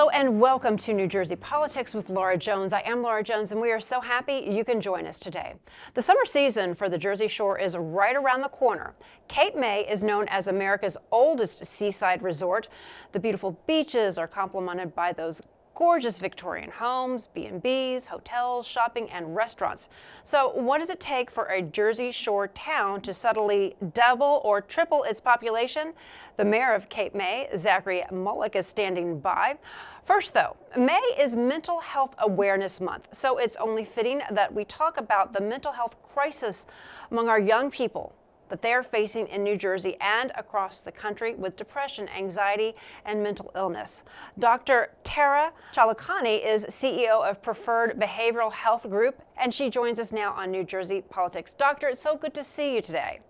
Hello and welcome to New Jersey Politics with Laura Jones. I am Laura Jones and we are so happy you can join us today. The summer season for the Jersey Shore is right around the corner. Cape May is known as America's oldest seaside resort. The beautiful beaches are complemented by those gorgeous Victorian homes, B&Bs, hotels, shopping, and restaurants. So what does it take for a Jersey Shore town to suddenly double or triple its population? The mayor of Cape May, Zachary Mullick, is standing by. First, though, May is Mental Health Awareness Month, so it's only fitting that we talk about the mental health crisis among our young people that they are facing in New Jersey and across the country with depression, anxiety, and mental illness. Dr. Tara Chalikani is CEO of Preferred Behavioral Health Group, and she joins us now on New Jersey Politics. Doctor, it's so good to see you today.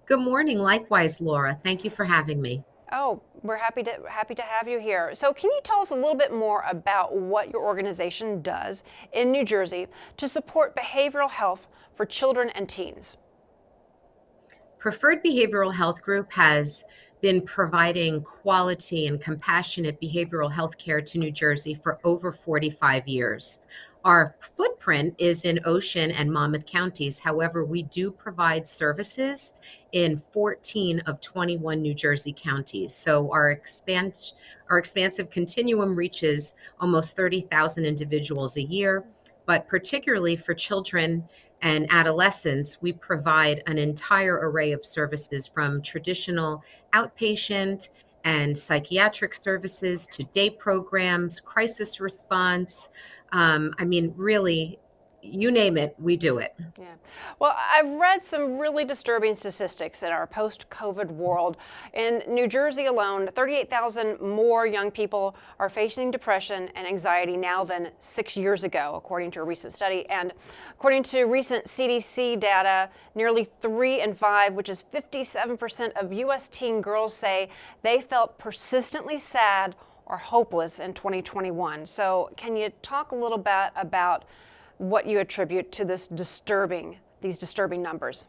Good morning. Likewise, Laura. Thank you for having me. Oh, we're happy to have you here. So can you tell us a little bit more about what your organization does in New Jersey to support behavioral health for children and teens? Preferred Behavioral Health Group has been providing quality and compassionate behavioral health care to New Jersey for over 45 years. Our footprint is in Ocean and Monmouth counties. However, we do provide services in 14 of 21 New Jersey counties. So our expansive continuum reaches almost 30,000 individuals a year, but particularly for children and adolescents, we provide an entire array of services from traditional outpatient and psychiatric services to day programs, crisis response. Really, you name it, we do it. Yeah. Well, I've read some really disturbing statistics in our post-COVID world. In New Jersey alone, 38,000 more young people are facing depression and anxiety now than 6 years ago, according to a recent study. And according to recent CDC data, nearly 3 in 5, which is 57% of U.S. teen girls, say they felt persistently sad or hopeless in 2021. So can you talk a little bit about what you attribute to these disturbing numbers?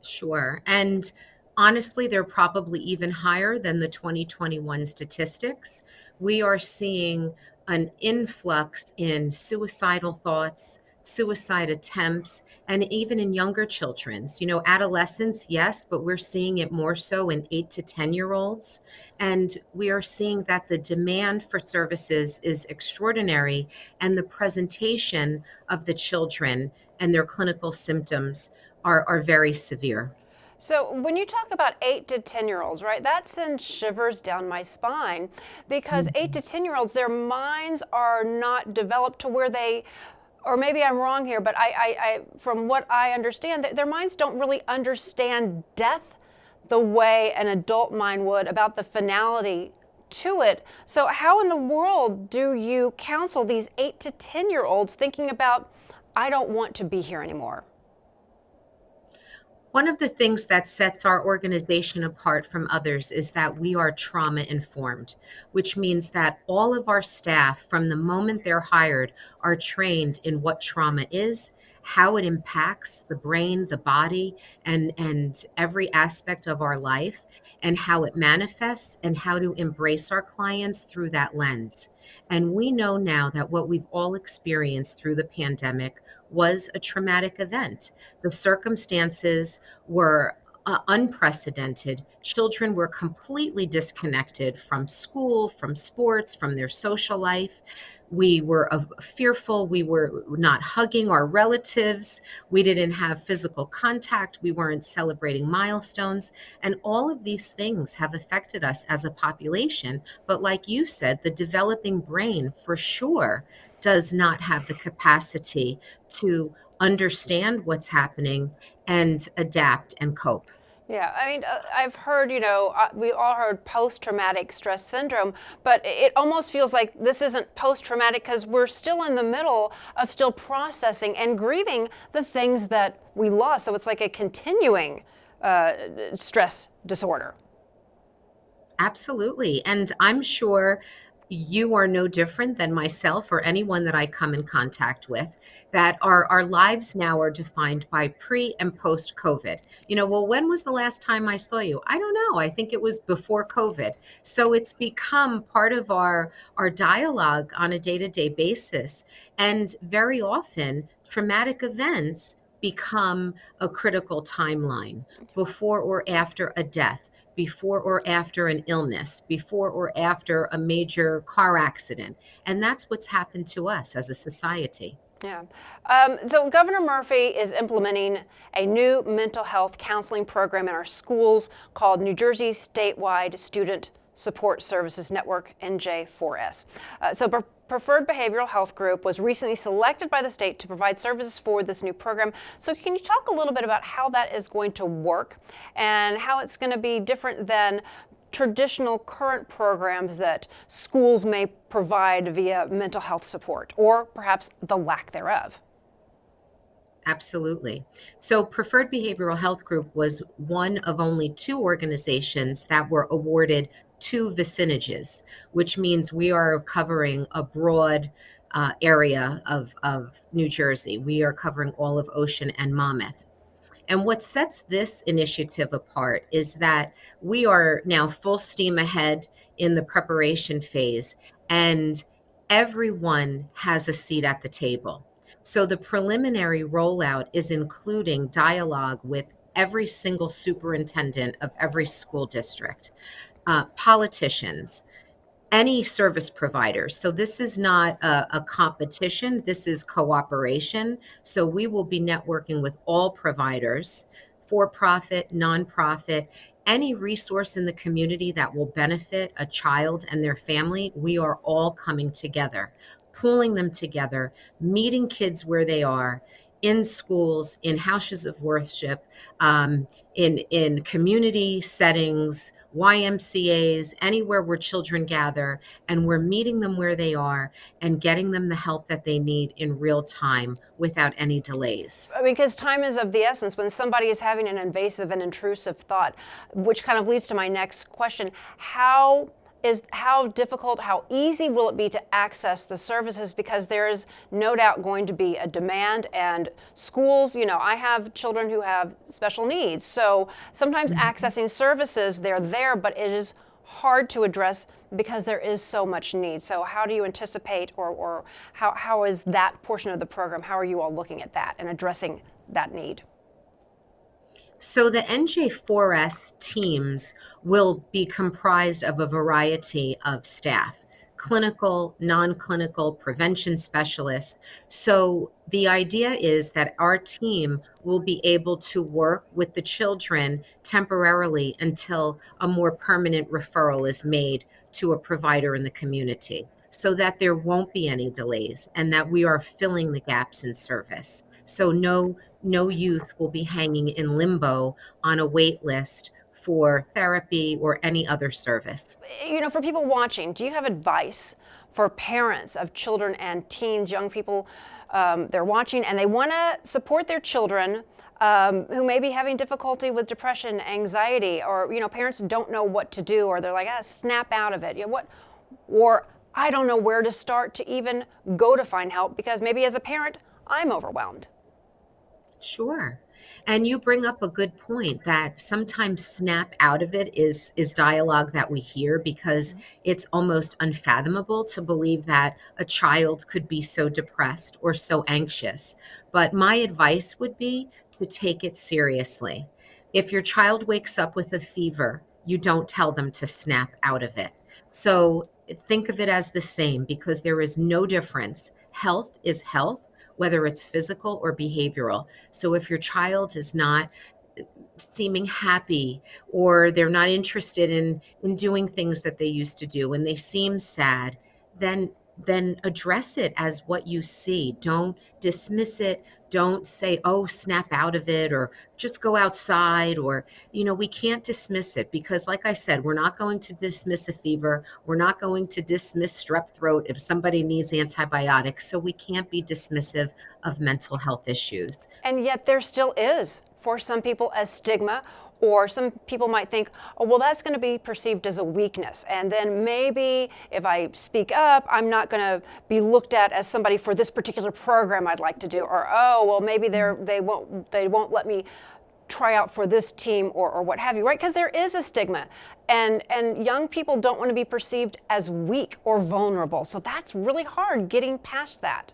Sure. And honestly, they're probably even higher than the 2021 statistics. We are seeing an influx in suicidal thoughts, suicide attempts, and even in younger children's. Adolescents, yes, but we're seeing it more so in 8 to 10-year-olds. And we are seeing that the demand for services is extraordinary, and the presentation of the children and their clinical symptoms are very severe. So when you talk about 8 to 10-year-olds, right, that sends shivers down my spine because 8 to 10-year-olds, their minds are not developed to where they, or maybe I'm wrong here, but I from what I understand, their minds don't really understand death the way an adult mind would, about the finality to it. So how in the world do you counsel these 8 to 10-year-olds thinking about, I don't want to be here anymore? One of the things that sets our organization apart from others is that we are trauma informed, which means that all of our staff, from the moment they're hired, are trained in what trauma is, how it impacts the brain, the body, and every aspect of our life, and how it manifests, and how to embrace our clients through that lens. And we know now that what we've all experienced through the pandemic was a traumatic event. The circumstances were unprecedented. Children were completely disconnected from school, from sports, from their social life. We were fearful. We were not hugging our relatives. We didn't have physical contact. We weren't celebrating milestones. And all of these things have affected us as a population. But like you said, the developing brain for sure does not have the capacity to understand what's happening and adapt and cope. Yeah, I mean, I've heard, we all heard post-traumatic stress syndrome, but it almost feels like this isn't post-traumatic because we're still in the middle of still processing and grieving the things that we lost. So it's like a continuing stress disorder. Absolutely. And I'm sure you are no different than myself or anyone that I come in contact with, that our lives now are defined by pre and post COVID. Well, when was the last time I saw you? I don't know. I think it was before COVID. So it's become part of our dialogue on a day-to-day basis. And very often, traumatic events become a critical timeline before or after a death, before or after an illness, before or after a major car accident. And that's what's happened to us as a society. Yeah. So Governor Murphy is implementing a new mental health counseling program in our schools called New Jersey Statewide Student Support Services Network, NJ4S. Preferred Behavioral Health Group was recently selected by the state to provide services for this new program. So can you talk a little bit about how that is going to work and how it's going to be different than traditional current programs that schools may provide via mental health support, or perhaps the lack thereof? Absolutely. So, Preferred Behavioral Health Group was one of only two organizations that were awarded two vicinages, which means we are covering a broad area of New Jersey. We are covering all of Ocean and Monmouth. And what sets this initiative apart is that we are now full steam ahead in the preparation phase, and everyone has a seat at the table. So the preliminary rollout is including dialogue with every single superintendent of every school district, politicians, any service providers. So this is not a competition, this is cooperation. So we will be networking with all providers, for profit, nonprofit, any resource in the community that will benefit a child and their family. We are all coming together, pooling them together, meeting kids where they are, in schools, in houses of worship, in community settings, YMCAs, anywhere where children gather, and we're meeting them where they are and getting them the help that they need in real time without any delays. Because time is of the essence when somebody is having an invasive and intrusive thought, which kind of leads to my next question. How difficult, how easy will it be to access the services? Because there is no doubt going to be a demand, and schools, I have children who have special needs. So sometimes accessing services, they're there, but it is hard to address because there is so much need. So how do you anticipate, or how is that portion of the program, how are you all looking at that and addressing that need? So the NJ4S teams will be comprised of a variety of staff, clinical, non-clinical, prevention specialists. So the idea is that our team will be able to work with the children temporarily until a more permanent referral is made to a provider in the community, so that there won't be any delays and that we are filling the gaps in service. So no youth will be hanging in limbo on a wait list for therapy or any other service. For people watching, do you have advice for parents of children and teens, young people? They're watching and they want to support their children who may be having difficulty with depression, anxiety, or parents don't know what to do, or they're like, snap out of it. Or I don't know where to start to even go to find help because maybe as a parent, I'm overwhelmed. Sure. And you bring up a good point that sometimes snap out of it is dialogue that we hear, because it's almost unfathomable to believe that a child could be so depressed or so anxious. But my advice would be to take it seriously. If your child wakes up with a fever, you don't tell them to snap out of it. So think of it as the same, because there is no difference. Health is health, whether it's physical or behavioral. So if your child is not seeming happy, or they're not interested in doing things that they used to do, and they seem sad, then address it as what you see. Don't dismiss it. Don't say, oh, snap out of it, or just go outside, or, we can't dismiss it, because like I said, we're not going to dismiss a fever. We're not going to dismiss strep throat if somebody needs antibiotics. So we can't be dismissive of mental health issues. And yet there still is, for some people, a stigma Or some people might think, oh, well, that's going to be perceived as a weakness. And then maybe if I speak up, I'm not going to be looked at as somebody for this particular program I'd like to do. Or, oh, well, maybe they won't let me try out for this team or what have you, right? Because there is a stigma. And young people don't want to be perceived as weak or vulnerable. So that's really hard getting past that.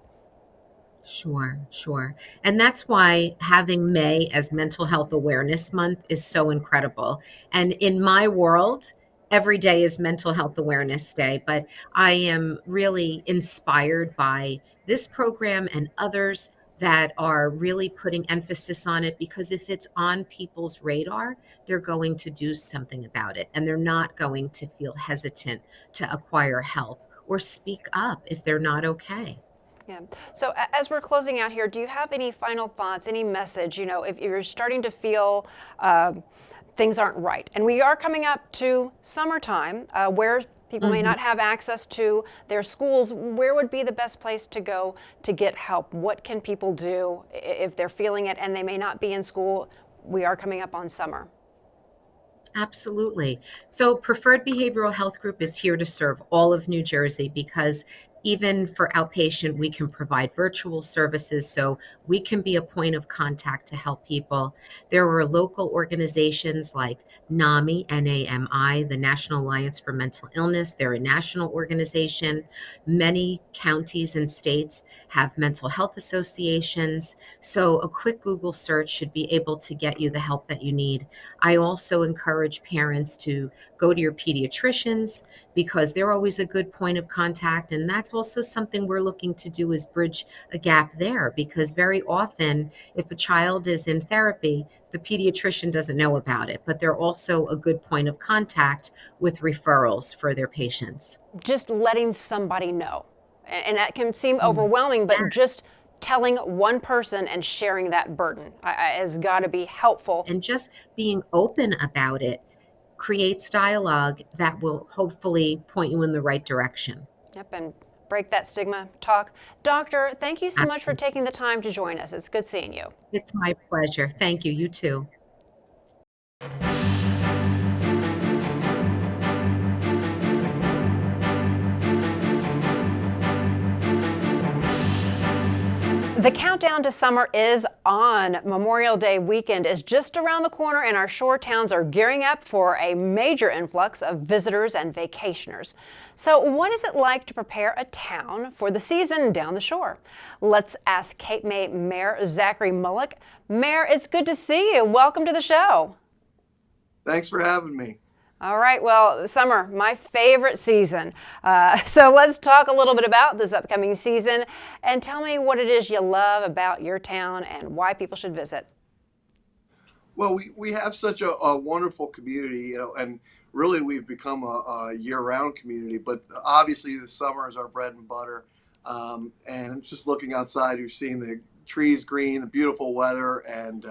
Sure, sure. And that's why having May as Mental Health Awareness Month is so incredible. And in my world, every day is Mental Health Awareness Day, but I am really inspired by this program and others that are really putting emphasis on it, because if it's on people's radar, they're going to do something about it, and they're not going to feel hesitant to acquire help or speak up if they're not okay. Yeah. So as we're closing out here, do you have any final thoughts, any message? If you're starting to feel things aren't right, and we are coming up to summertime where people may not have access to their schools, where would be the best place to go to get help? What can people do if they're feeling it and they may not be in school? We are coming up on summer. Absolutely. So, Preferred Behavioral Health Group is here to serve all of New Jersey, because even for outpatient, we can provide virtual services, so we can be a point of contact to help people. There are local organizations like NAMI, NAMI, the National Alliance for Mental Illness. They're a national organization. Many counties and states have mental health associations. So, a quick Google search should be able to get you the help that you need. I also encourage parents to go to your pediatricians, because they're always a good point of contact. And that's also something we're looking to do, is bridge a gap there, because very often if a child is in therapy, the pediatrician doesn't know about it, but they're also a good point of contact with referrals for their patients. Just letting somebody know. And that can seem overwhelming, but just telling one person and sharing that burden has got to be helpful. And just being open about it creates dialogue that will hopefully point you in the right direction. Yep, and break that stigma talk. Doctor, thank you so much for Absolutely. taking the time to join us. It's good seeing you. It's my pleasure. Thank you. You too. The countdown to summer is on. Memorial Day weekend is just around the corner, and our shore towns are gearing up for a major influx of visitors and vacationers. So what is it like to prepare a town for the season down the shore? Let's ask Cape May Mayor Zachary Mullick. Mayor, it's good to see you. Welcome to the show. Thanks for having me. All right, well, summer, my favorite season. So let's talk a little bit about this upcoming season and tell me what it is you love about your town and why people should visit. Well, we have such a wonderful community, and really we've become a year-round community, but obviously the summer is our bread and butter. And just looking outside, you're seeing the trees green, the beautiful weather, and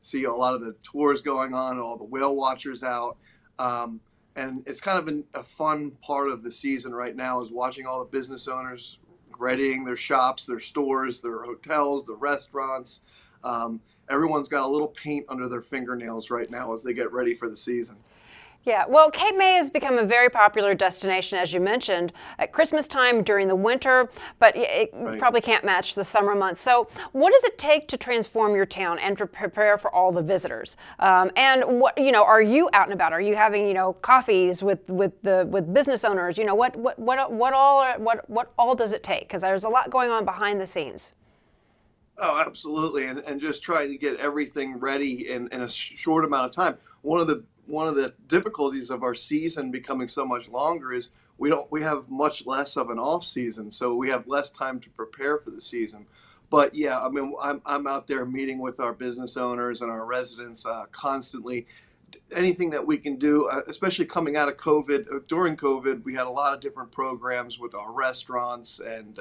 see a lot of the tours going on, all the whale watchers out. And it's kind of a fun part of the season right now, is watching all the business owners readying their shops, their stores, their hotels, the restaurants. Everyone's got a little paint under their fingernails right now as they get ready for the season. Yeah, well, Cape May has become a very popular destination, as you mentioned, at Christmas time, during the winter, but it Right. probably can't match the summer months. So what does it take to transform your town and to prepare for all the visitors? And what, are you out and about? Are you having, coffees with business owners? What all does it take? Because there's a lot going on behind the scenes. Oh, absolutely, and just trying to get everything ready in a short amount of time. One of the difficulties of our season becoming so much longer is we have much less of an off season, so we have less time to prepare for the season. But yeah, I mean, I'm out there meeting with our business owners and our residents constantly. Anything that we can do, especially coming out of COVID. During COVID, we had a lot of different programs with our restaurants and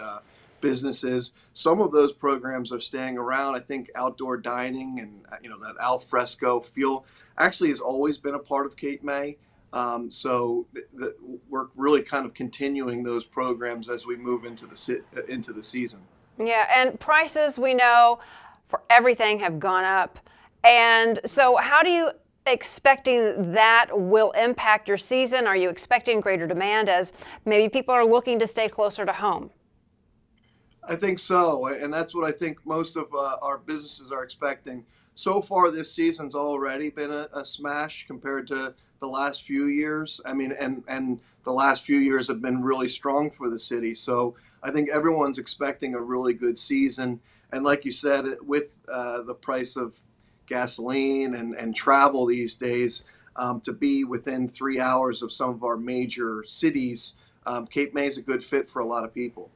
businesses. Some of those programs are staying around. I think outdoor dining and that al fresco feel actually has always been a part of Cape May. So we're really kind of continuing those programs as we move into the season. Yeah, and prices, we know, for everything have gone up. And so how do you expecting that will impact your season? Are you expecting greater demand as maybe people are looking to stay closer to home? I think so, and that's what I think most of our businesses are expecting. So far, this season's already been a smash compared to the last few years. I mean, and the last few years have been really strong for the city. So I think everyone's expecting a really good season. And like you said, with the price of gasoline and travel these days, to be within 3 hours of some of our major cities, Cape May is a good fit for a lot of people.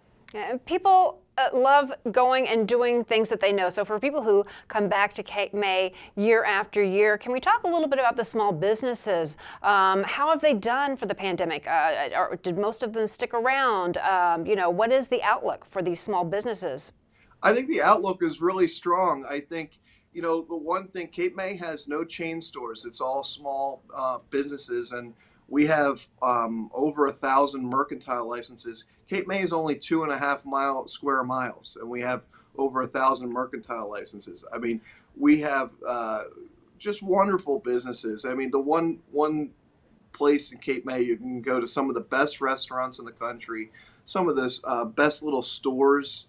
People love going and doing things that they know. So for people who come back to Cape May year after year, can we talk a little bit about the small businesses? How have they done for the pandemic? Or did most of them stick around? What is the outlook for these small businesses? I think the outlook is really strong. I think, the one thing, Cape May has no chain stores. It's all small businesses, and we have over 1,000 mercantile licenses. Cape May is only 2.5 square miles, and we have over 1,000 mercantile licenses. I mean, we have just wonderful businesses. I mean, the one place in Cape May you can go to some of the best restaurants in the country, some of the best little stores,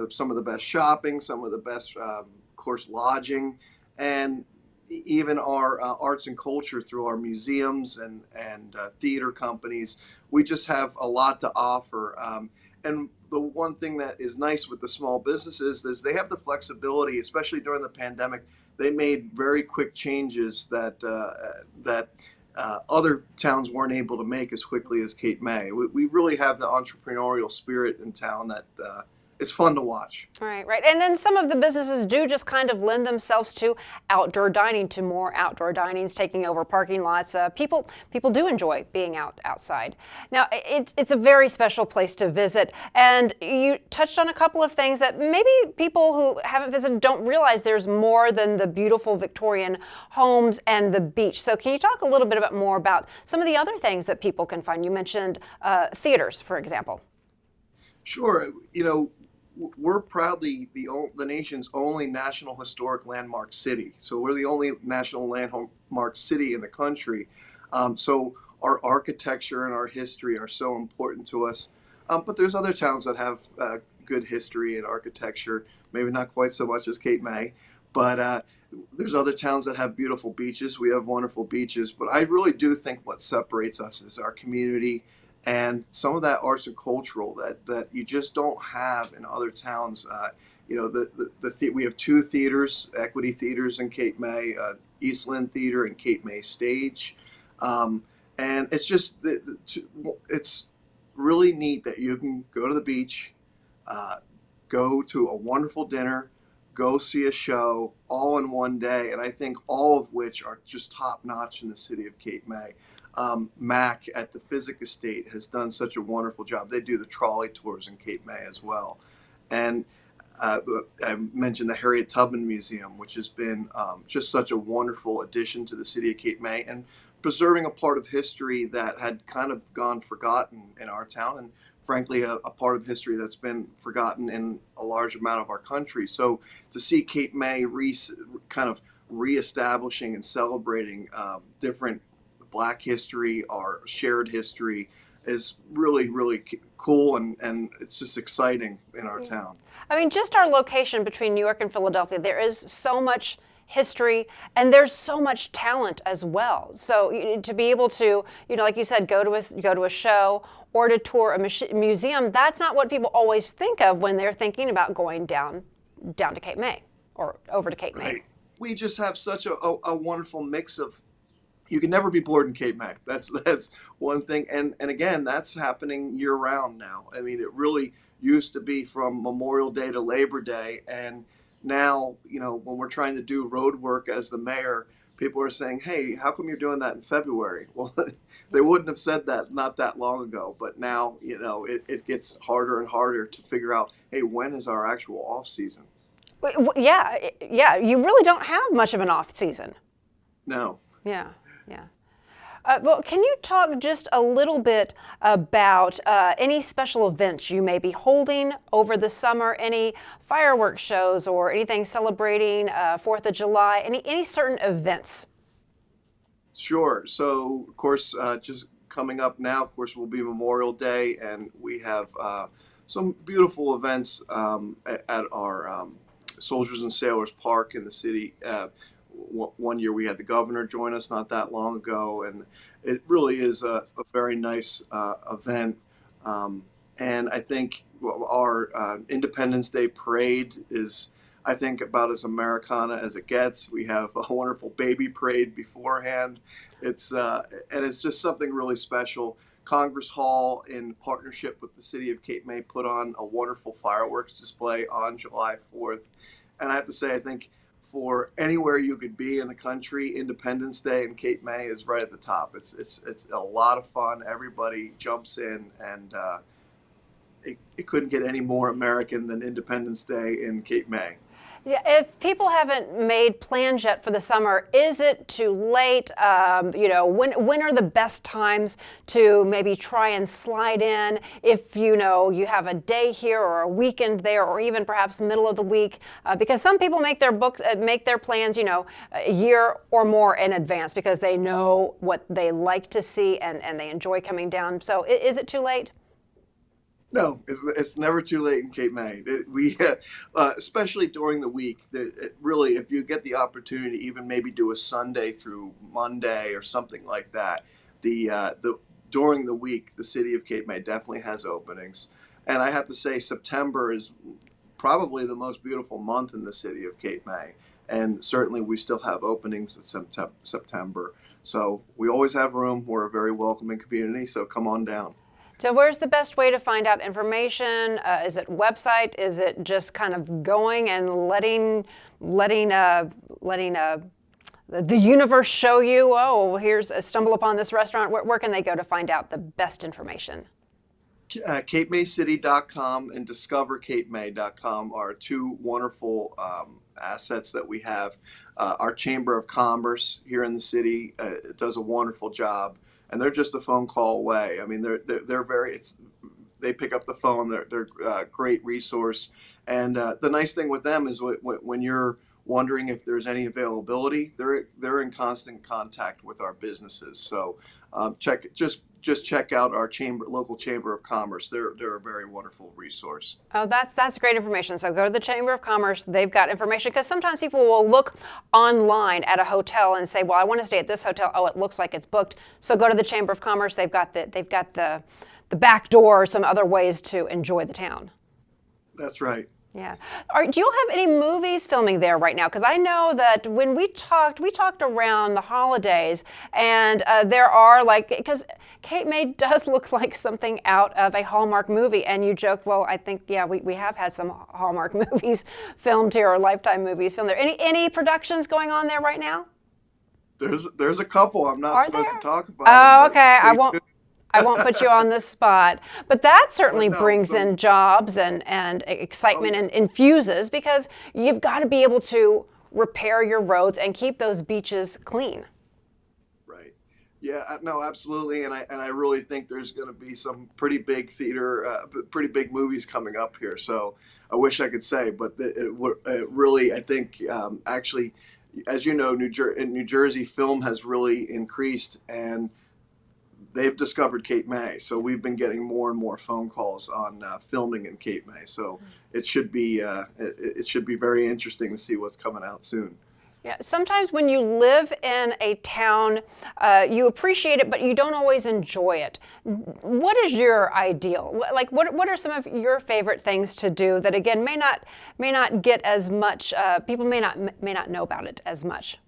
some of the best shopping, some of the best, of course, lodging, and even our arts and culture through our museums and theater companies. We just have a lot to offer. And the one thing that is nice with the small businesses is they have the flexibility, especially during the pandemic. They made very quick changes that other towns weren't able to make as quickly as Cape May. We really have the entrepreneurial spirit in town that it's fun to watch. Right. And then some of the businesses do just kind of lend themselves to outdoor dining, to more outdoor dinings, taking over parking lots. People do enjoy being outside. Now, it's a very special place to visit, and you touched on a couple of things that maybe people who haven't visited don't realize there's more than the beautiful Victorian homes and the beach. So can you talk a little bit more about some of the other things that people can find? You mentioned theaters, for example. Sure. We're proudly the nation's only National Historic Landmark city. So we're the only National Landmark city in the country. So our architecture and our history are so important to us. But there's other towns that have good history and architecture, maybe not quite so much as Cape May. But there's other towns that have beautiful beaches. We have wonderful beaches. But I really do think what separates us is our community and some of that arts and cultural that you just don't have in other towns. We have two theaters, equity theaters in Cape May, Eastland Theater and Cape May Stage, and it's just it's really neat that you can go to the beach, go to a wonderful dinner, go see a show all in one day, and I think all of which are just top notch in the city of Cape May. Mac at the Physic Estate has done such a wonderful job. They do the trolley tours in Cape May as well. And I mentioned the Harriet Tubman Museum, which has been just such a wonderful addition to the city of Cape May and preserving a part of history that had kind of gone forgotten in our town, and frankly, a part of history that's been forgotten in a large amount of our country. So to see Cape May kind of reestablishing and celebrating different Black history, our shared history, is really, really cool, and it's just exciting in our town. I mean, just our location between New York and Philadelphia, there is so much history and there's so much talent as well. So to be able to, like you said, go to a show or to tour a museum, that's not what people always think of when they're thinking about going down to Cape May or over to Cape May. Right. We just have such a wonderful mix of. You can never be bored in Cape May. That's one thing. And again, that's happening year round now. I mean, it really used to be from Memorial Day to Labor Day. And now, when we're trying to do road work as the mayor, people are saying, hey, how come you're doing that in February? Well, they wouldn't have said that not that long ago. But now, it gets harder and harder to figure out, hey, when is our actual off season? Yeah. You really don't have much of an off season. No. Yeah. Well, can you talk just a little bit about any special events you may be holding over the summer, any fireworks shows or anything celebrating 4th of July, any certain events? Sure. So, of course, just coming up now, of course, will be Memorial Day, and we have some beautiful events at our Soldiers and Sailors Park in the city. One year we had the governor join us not that long ago, and it really is a very nice event. Um, and I think our Independence Day parade is, I think, about as Americana as it gets. We have a wonderful baby parade beforehand. And it's just something really special. Congress Hall, in partnership with the city of Cape May, put on a wonderful fireworks display on July 4th. And I have to say, I think for anywhere you could be in the country, Independence Day in Cape May is right at the top. It's a lot of fun. Everybody jumps in, and it couldn't get any more American than Independence Day in Cape May. Yeah, if people haven't made plans yet for the summer, is it too late? When are the best times to maybe try and slide in? If you have a day here or a weekend there, or even perhaps middle of the week, because some people make their plans, a year or more in advance because they know what they like to see and they enjoy coming down. So, is it too late? No, it's never too late in Cape May. Especially during the week, really, if you get the opportunity to even maybe do a Sunday through Monday or something like that, the during the week, the city of Cape May definitely has openings. And I have to say, September is probably the most beautiful month in the city of Cape May. And certainly we still have openings in September. So we always have room. We're a very welcoming community, so come on down. So where's the best way to find out information? Is it website? Is it just kind of going and letting the universe show you, oh, here's stumble upon this restaurant? Where can they go to find out the best information? CapeMayCity.com and DiscoverCapeMay.com are two wonderful assets that we have. Our Chamber of Commerce here in the city does a wonderful job, and they're just a phone call away. I mean, they're very. They pick up the phone. They're a great resource, and the nice thing with them is when you're wondering if there's any availability, they're in constant contact with our businesses. So just check out our local Chamber of Commerce. They're a very wonderful resource. Oh, that's great information. So go to the Chamber of Commerce. They've got information, because sometimes people will look online at a hotel and say, well, I want to stay at this hotel. Oh, it looks like it's booked. So go to the Chamber of Commerce. They've got the back door, or some other ways to enjoy the town. That's right. Yeah. Do you have any movies filming there right now? Because I know that when we talked around the holidays, and there are, because Cape May does look like something out of a Hallmark movie, and you joked, well, I think, yeah, we have had some Hallmark movies filmed here, or Lifetime movies filmed there. Any productions going on there right now? There's a couple. I'm not supposed to talk about. Oh, them, okay. I won't put you on the spot, but that certainly brings in jobs and excitement and infuses, because you've got to be able to repair your roads and keep those beaches clean. Right. Yeah. No. Absolutely. And I really think there's going to be some pretty big pretty big movies coming up here. So I wish I could say, but it really, I think, actually, as you know, in New Jersey, film has really increased, and they've discovered Cape May, so we've been getting more and more phone calls on filming in Cape May. So it should be very interesting to see what's coming out soon. Yeah, sometimes when you live in a town, you appreciate it, but you don't always enjoy it. What is your ideal? Like, what are some of your favorite things to do that, again, may not get as much? People may not know about it as much.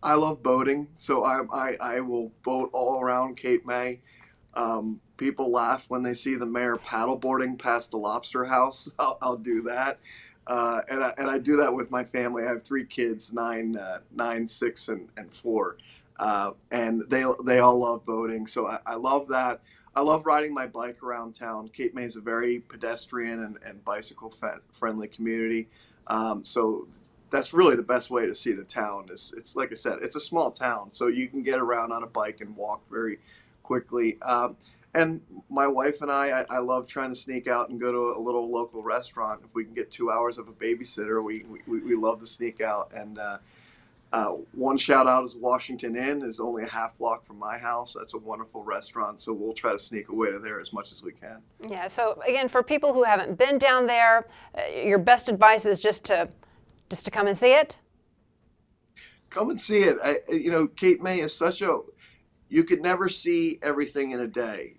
I love boating, so I will boat all around Cape May. People laugh when they see the mayor paddleboarding past the Lobster House. I'll do that, and I do that with my family. I have 3 kids, 9, 6, and 4, and they all love boating. So I love that. I love riding my bike around town. Cape May is a very pedestrian and bicycle friendly community, so that's really the best way to see the town. It's like I said, it's a small town, so you can get around on a bike and walk very quickly. And my wife and I love trying to sneak out and go to a little local restaurant. If we can get 2 hours of a babysitter, we love to sneak out. And One shout out is Washington Inn, is only a half block from my house. That's a wonderful restaurant, so we'll try to sneak away to there as much as we can. Yeah, so again, for people who haven't been down there, your best advice is just to come and see it. Come and see it. Cape May is you could never see everything in a day.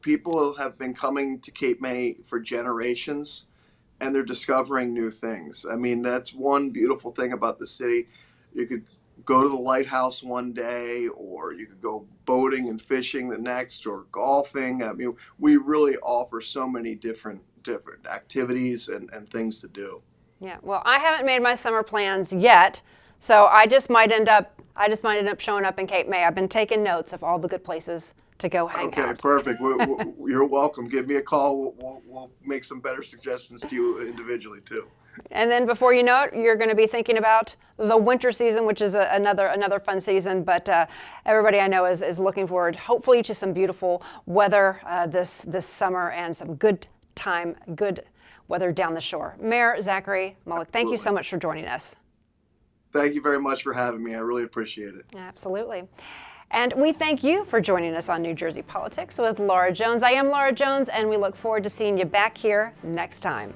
People have been coming to Cape May for generations, and they're discovering new things. I mean, that's one beautiful thing about the city. You could go to the lighthouse one day, or you could go boating and fishing the next, or golfing. I mean, we really offer so many different activities and things to do. Yeah, well, I haven't made my summer plans yet, so I just might end up showing up in Cape May. I've been taking notes of all the good places to go hang out. Okay, perfect. You're welcome. Give me a call. We'll make some better suggestions to you individually too. And then before you know it, you're going to be thinking about the winter season, which is another fun season. But everybody I know is looking forward, hopefully, to some beautiful weather this summer and some good weather down the shore. Mayor Zachary Mullick, thank you so much for joining us. Thank you very much for having me. I really appreciate it. Absolutely. And we thank you for joining us on New Jersey Politics with Laura Jones. I am Laura Jones, and we look forward to seeing you back here next time.